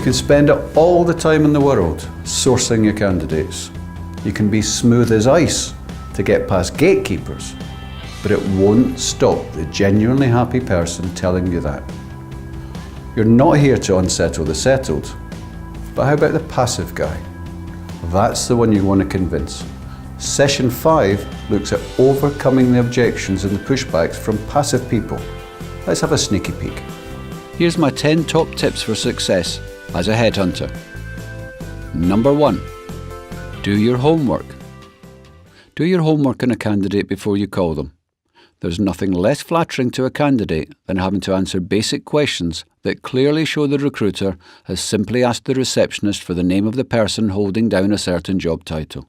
can spend all the time in the world sourcing your candidates. You can be smooth as ice to get past gatekeepers, but it won't stop the genuinely happy person telling you that. You're not here to unsettle the settled, but how about the passive guy? That's the one you want to convince. Session 5 looks at overcoming the objections and the pushbacks from passive people. Let's have a sneaky peek. Here's my 10 top tips for success as a headhunter. Number 1, do your homework. Do your homework on a candidate before you call them. There's nothing less flattering to a candidate than having to answer basic questions that clearly show the recruiter has simply asked the receptionist for the name of the person holding down a certain job title.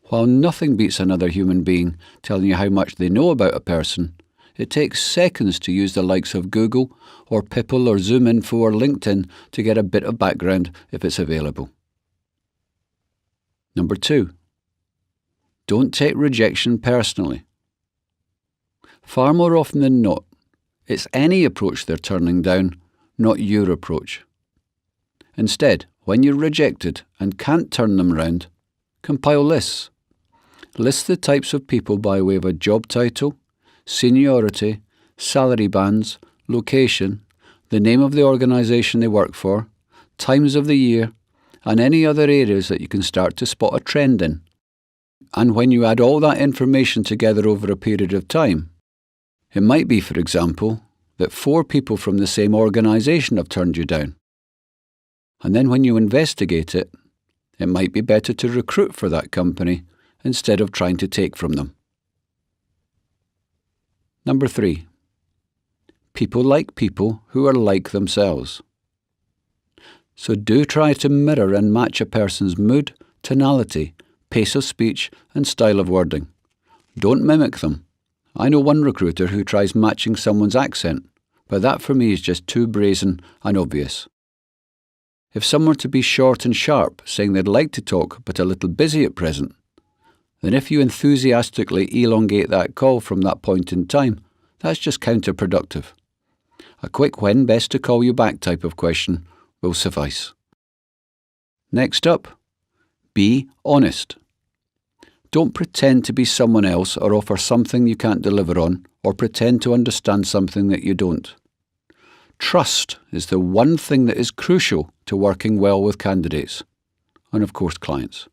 While nothing beats another human being telling you how much they know about a person, it takes seconds to use the likes of Google or Pipple or ZoomInfo or LinkedIn to get a bit of background if it's available. Number 2, don't take rejection personally. Far more often than not, it's any approach they're turning down, not your approach. Instead, when you're rejected and can't turn them round, compile lists. List the types of people by way of a job title, seniority, salary bands, location, the name of the organisation they work for, times of the year, and any other areas that you can start to spot a trend in. And when you add all that information together over a period of time, it might be, for example, that 4 people from the same organisation have turned you down. And then when you investigate it, it might be better to recruit for that company instead of trying to take from them. Number 3, people like people who are like themselves. So do try to mirror and match a person's mood, tonality, pace of speech and style of wording. Don't mimic them. I know one recruiter who tries matching someone's accent, but that for me is just too brazen and obvious. If someone were to be short and sharp, saying they'd like to talk but a little busy at present, then if you enthusiastically elongate that call from that point in time, that's just counterproductive. A quick "when best to call you back" type of question will suffice. Next up, be honest. Don't pretend to be someone else or offer something you can't deliver on, or pretend to understand something that you don't. Trust is the one thing that is crucial to working well with candidates, and of course clients.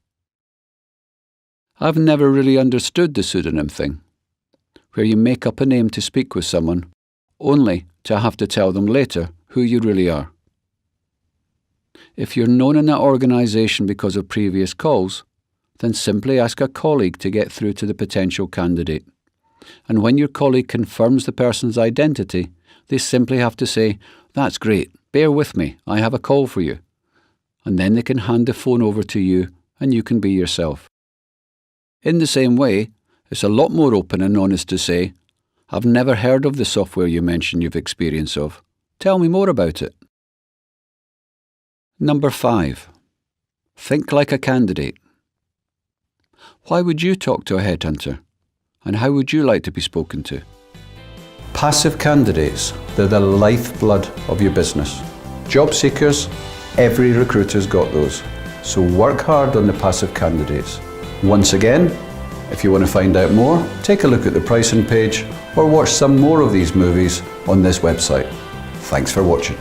I've never really understood the pseudonym thing, where you make up a name to speak with someone, only to have to tell them later who you really are. If you're known in that organisation because of previous calls, then simply ask a colleague to get through to the potential candidate. And when your colleague confirms the person's identity, they simply have to say, "That's great, bear with me, I have a call for you." And then they can hand the phone over to you and you can be yourself. In the same way, it's a lot more open and honest to say, "I've never heard of the software you mentioned you've experience of. Tell me more about it." Number 5, think like a candidate. Why would you talk to a headhunter? And how would you like to be spoken to? Passive candidates, they're the lifeblood of your business. Job seekers, every recruiter's got those. So work hard on the passive candidates. Once again, if you want to find out more, take a look at the pricing page or watch some more of these movies on this website. Thanks for watching.